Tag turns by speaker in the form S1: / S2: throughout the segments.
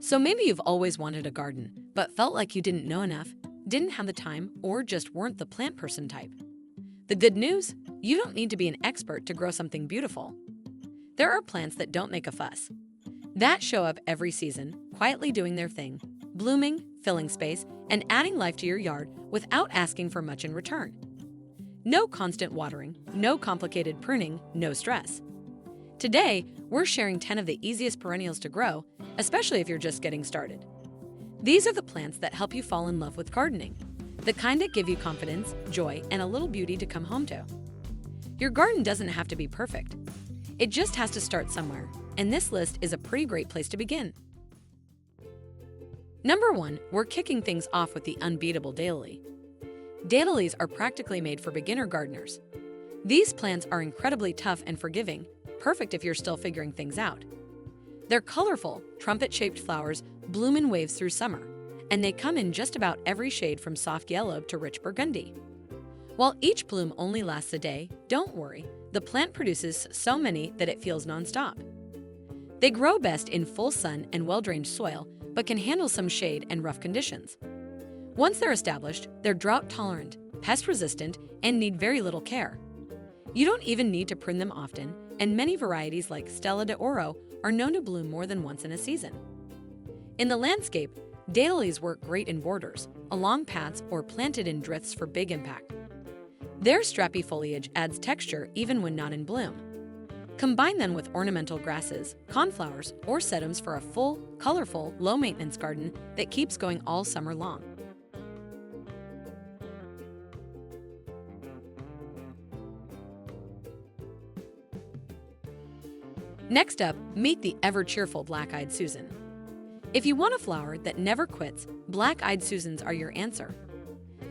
S1: So maybe you've always wanted a garden, but felt like you didn't know enough, didn't have the time, or just weren't the plant person type. The good news? You don't need to be an expert to grow something beautiful. There are plants that don't make a fuss, that show up every season, quietly doing their thing, blooming, filling space, and adding life to your yard without asking for much in return. No constant watering, no complicated pruning, no stress. Today, we're sharing 10 of the easiest perennials to grow, especially if you're just getting started. These are the plants that help you fall in love with gardening, the kind that give you confidence, joy, and a little beauty to come home to. Your garden doesn't have to be perfect. It just has to start somewhere, and this list is a pretty great place to begin. Number 1, we're kicking things off with the unbeatable daylily. Daylilies are practically made for beginner gardeners. These plants are incredibly tough and forgiving, perfect if you're still figuring things out. They're colorful, trumpet-shaped flowers bloom in waves through summer, and they come in just about every shade from soft yellow to rich burgundy. While each bloom only lasts a day, don't worry, the plant produces so many that it feels nonstop. They grow best in full sun and well-drained soil, but can handle some shade and rough conditions. Once they're established, they're drought-tolerant, pest-resistant, and need very little care. You don't even need to prune them often, and many varieties like Stella de Oro are known to bloom more than once in a season. In the landscape, daylilies work great in borders, along paths, or planted in drifts for big impact. Their strappy foliage adds texture even when not in bloom. Combine them with ornamental grasses, coneflowers, or sedums for a full, colorful, low-maintenance garden that keeps going all summer long. Next up, meet the ever-cheerful Black-Eyed Susan. If you want a flower that never quits, Black-Eyed Susans are your answer.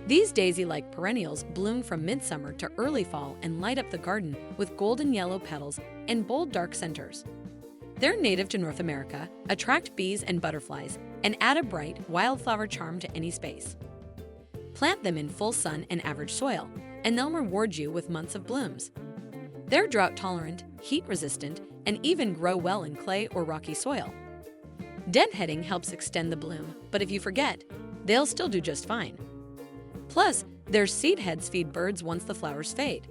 S1: These daisy-like perennials bloom from midsummer to early fall and light up the garden with golden yellow petals and bold dark centers. They're native to North America, attract bees and butterflies, and add a bright, wildflower charm to any space. Plant them in full sun and average soil, and they'll reward you with months of blooms. They're drought-tolerant, heat-resistant, and even grow well in clay or rocky soil. Deadheading helps extend the bloom, but if you forget, they'll still do just fine. Plus, their seed heads feed birds once the flowers fade.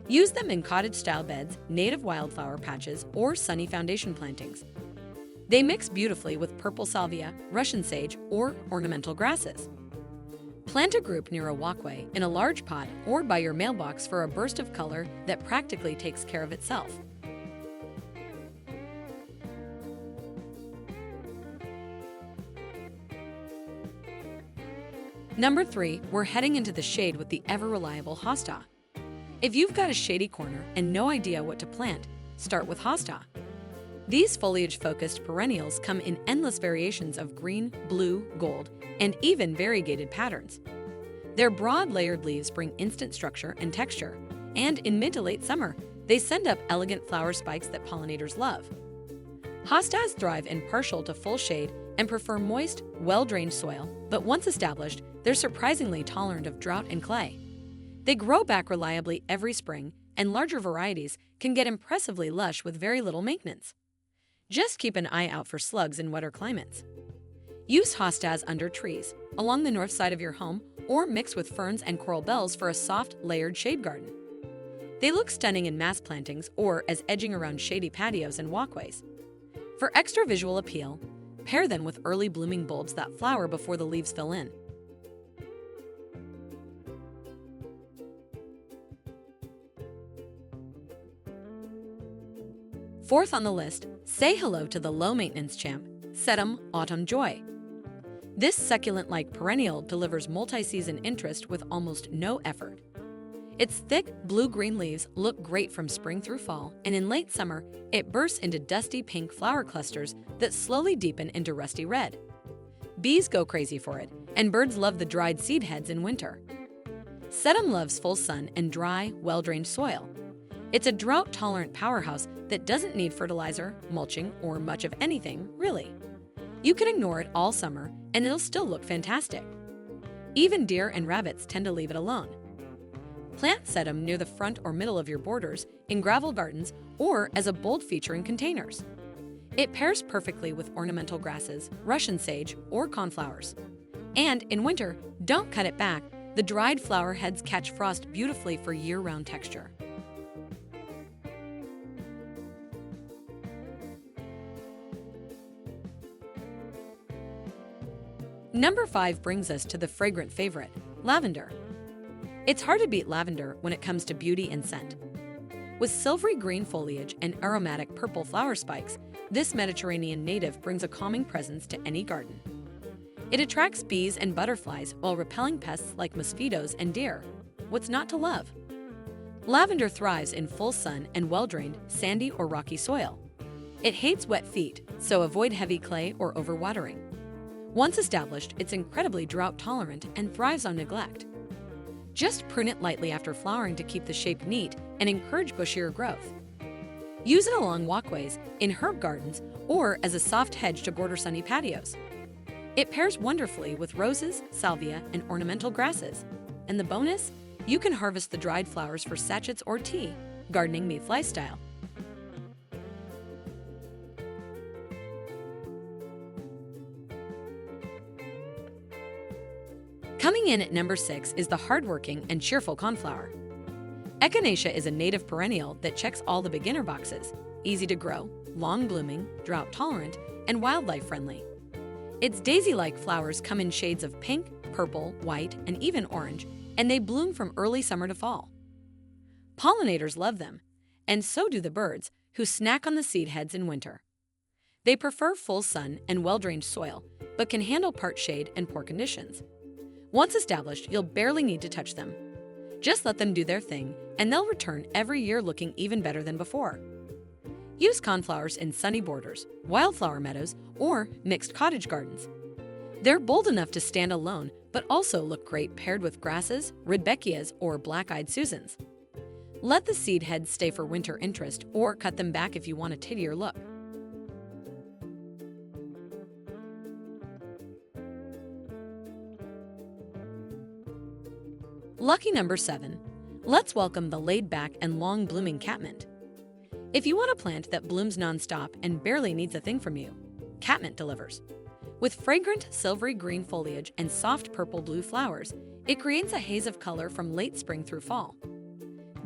S1: Use them in cottage-style beds, native wildflower patches, or sunny foundation plantings. They mix beautifully with purple salvia, Russian sage, or ornamental grasses. Plant a group near a walkway, in a large pot, or by your mailbox for a burst of color that practically takes care of itself. Number 3, we're heading into the shade with the ever-reliable hosta. If you've got a shady corner and no idea what to plant, start with hosta. These foliage-focused perennials come in endless variations of green, blue, gold, and even variegated patterns. Their broad, layered leaves bring instant structure and texture, and in mid to late summer, they send up elegant flower spikes that pollinators love. Hostas thrive in partial to full shade and prefer moist, well-drained soil, but once established, they're surprisingly tolerant of drought and clay. They grow back reliably every spring, and larger varieties can get impressively lush with very little maintenance. Just keep an eye out for slugs in wetter climates. Use hostas under trees, along the north side of your home, or mix with ferns and coral bells for a soft, layered shade garden. They look stunning in mass plantings or as edging around shady patios and walkways. For extra visual appeal, pair them with early blooming bulbs that flower before the leaves fill in. Fourth on the list, say hello to the low-maintenance champ, Sedum Autumn Joy. This succulent-like perennial delivers multi-season interest with almost no effort. Its thick, blue-green leaves look great from spring through fall, and in late summer, it bursts into dusty pink flower clusters that slowly deepen into rusty red. Bees go crazy for it, and birds love the dried seed heads in winter. Sedum loves full sun and dry, well-drained soil. It's a drought-tolerant powerhouse that doesn't need fertilizer, mulching, or much of anything, really. You can ignore it all summer, and it'll still look fantastic. Even deer and rabbits tend to leave it alone. Plant sedum near the front or middle of your borders, in gravel gardens, or as a bold feature in containers. It pairs perfectly with ornamental grasses, Russian sage, or coneflowers. And in winter, don't cut it back. The dried flower heads catch frost beautifully for year-round texture. Number 5 brings us to the fragrant favorite, lavender. It's hard to beat lavender when it comes to beauty and scent. With silvery green foliage and aromatic purple flower spikes, this Mediterranean native brings a calming presence to any garden. It attracts bees and butterflies while repelling pests like mosquitoes and deer. What's not to love? Lavender thrives in full sun and well-drained, sandy or rocky soil. It hates wet feet, so avoid heavy clay or overwatering. Once established, it's incredibly drought-tolerant and thrives on neglect. Just prune it lightly after flowering to keep the shape neat and encourage bushier growth. Use it along walkways, in herb gardens, or as a soft hedge to border sunny patios. It pairs wonderfully with roses, salvia, and ornamental grasses. And the bonus? You can harvest the dried flowers for sachets or tea. Gardening meets lifestyle. Coming in at number 6 is the hardworking and cheerful coneflower. Echinacea is a native perennial that checks all the beginner boxes: easy to grow, long-blooming, drought-tolerant, and wildlife-friendly. Its daisy-like flowers come in shades of pink, purple, white, and even orange, and they bloom from early summer to fall. Pollinators love them, and so do the birds, who snack on the seed heads in winter. They prefer full sun and well-drained soil, but can handle part shade and poor conditions. Once established, you'll barely need to touch them. Just let them do their thing, and they'll return every year looking even better than before. Use coneflowers in sunny borders, wildflower meadows, or mixed cottage gardens. They're bold enough to stand alone, but also look great paired with grasses, rudbeckias, or black-eyed Susans. Let the seed heads stay for winter interest, or cut them back if you want a tittier look. Lucky number 7. Let's welcome the laid-back and long-blooming catmint. If you want a plant that blooms non-stop and barely needs a thing from you, catmint delivers. With fragrant silvery green foliage and soft purple-blue flowers, it creates a haze of color from late spring through fall.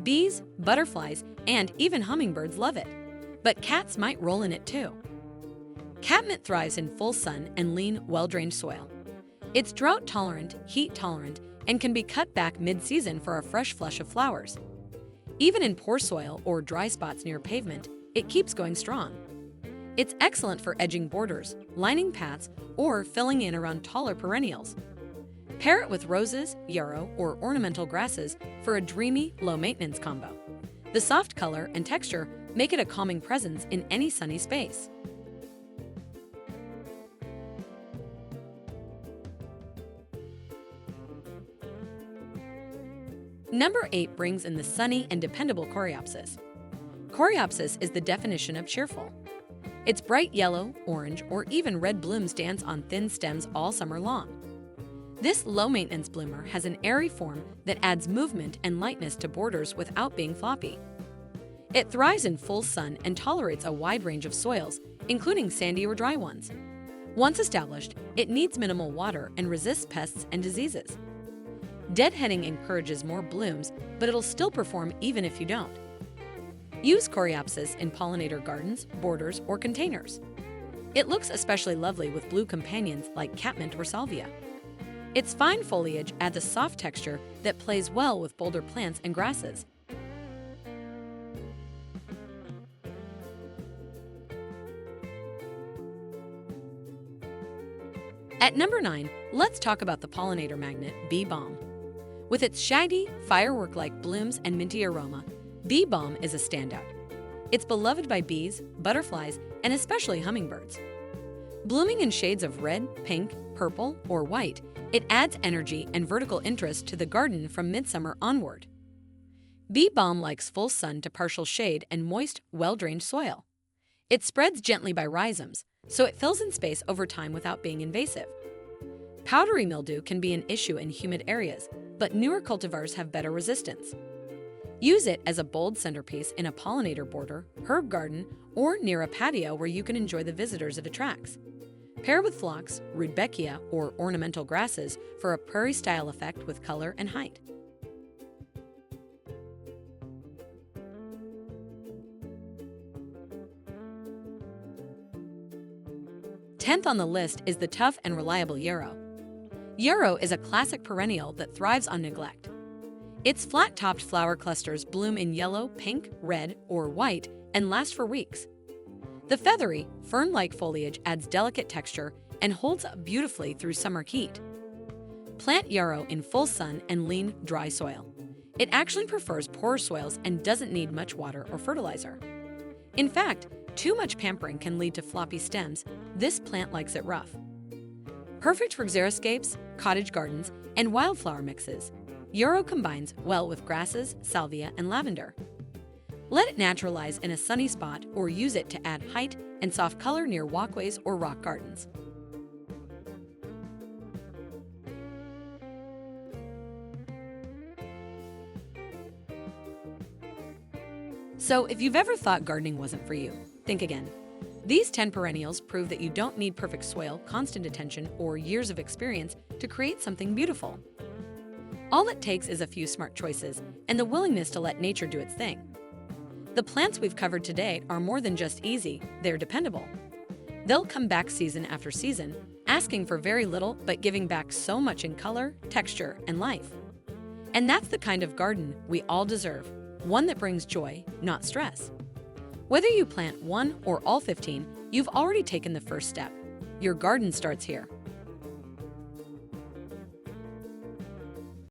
S1: Bees, butterflies, and even hummingbirds love it, but cats might roll in it too. Catmint thrives in full sun and lean, well-drained soil. It's drought-tolerant, heat-tolerant, and can be cut back mid-season for a fresh flush of flowers. Even in poor soil or dry spots near pavement, it keeps going strong. It's excellent for edging borders, lining paths, or filling in around taller perennials. Pair it with roses, yarrow, or ornamental grasses for a dreamy, low-maintenance combo. The soft color and texture make it a calming presence in any sunny space. Number 8 brings in the sunny and dependable coreopsis. Coreopsis is the definition of cheerful. Its bright yellow, orange, or even red blooms dance on thin stems all summer long. This low-maintenance bloomer has an airy form that adds movement and lightness to borders without being floppy. It thrives in full sun and tolerates a wide range of soils, including sandy or dry ones. Once established, it needs minimal water and resists pests and diseases. Deadheading encourages more blooms, but it'll still perform even if you don't. Use coreopsis in pollinator gardens, borders, or containers. It looks especially lovely with blue companions like catmint or salvia. Its fine foliage adds a soft texture that plays well with bolder plants and grasses. At number 9, let's talk about the pollinator magnet, bee balm. With its shaggy, firework-like blooms and minty aroma, bee balm is a standout. It's beloved by bees, butterflies, and especially hummingbirds. Blooming in shades of red, pink, purple, or white, it adds energy and vertical interest to the garden from midsummer onward. Bee balm likes full sun to partial shade and moist, well-drained soil. It spreads gently by rhizomes, so it fills in space over time without being invasive. Powdery mildew can be an issue in humid areas, but newer cultivars have better resistance. Use it as a bold centerpiece in a pollinator border, herb garden, or near a patio where you can enjoy the visitors it attracts. Pair with phlox, rudbeckia, or ornamental grasses for a prairie-style effect with color and height. 10th on the list is the tough and reliable yarrow. Yarrow is a classic perennial that thrives on neglect. Its flat-topped flower clusters bloom in yellow, pink, red, or white and last for weeks. The feathery, fern-like foliage adds delicate texture and holds up beautifully through summer heat. Plant yarrow in full sun and lean, dry soil. It actually prefers poorer soils and doesn't need much water or fertilizer. In fact, too much pampering can lead to floppy stems. This plant likes it rough. Perfect for xeriscapes, cottage gardens, and wildflower mixes, yarrow combines well with grasses, salvia, and lavender. Let it naturalize in a sunny spot or use it to add height and soft color near walkways or rock gardens. So if you've ever thought gardening wasn't for you, think again. These 10 perennials prove that you don't need perfect soil, constant attention, or years of experience to create something beautiful. All it takes is a few smart choices and the willingness to let nature do its thing. The plants we've covered today are more than just easy, they're dependable. They'll come back season after season, asking for very little but giving back so much in color, texture, and life. And that's the kind of garden we all deserve, one that brings joy, not stress. Whether you plant one or all 15, you've already taken the first step. Your garden starts here.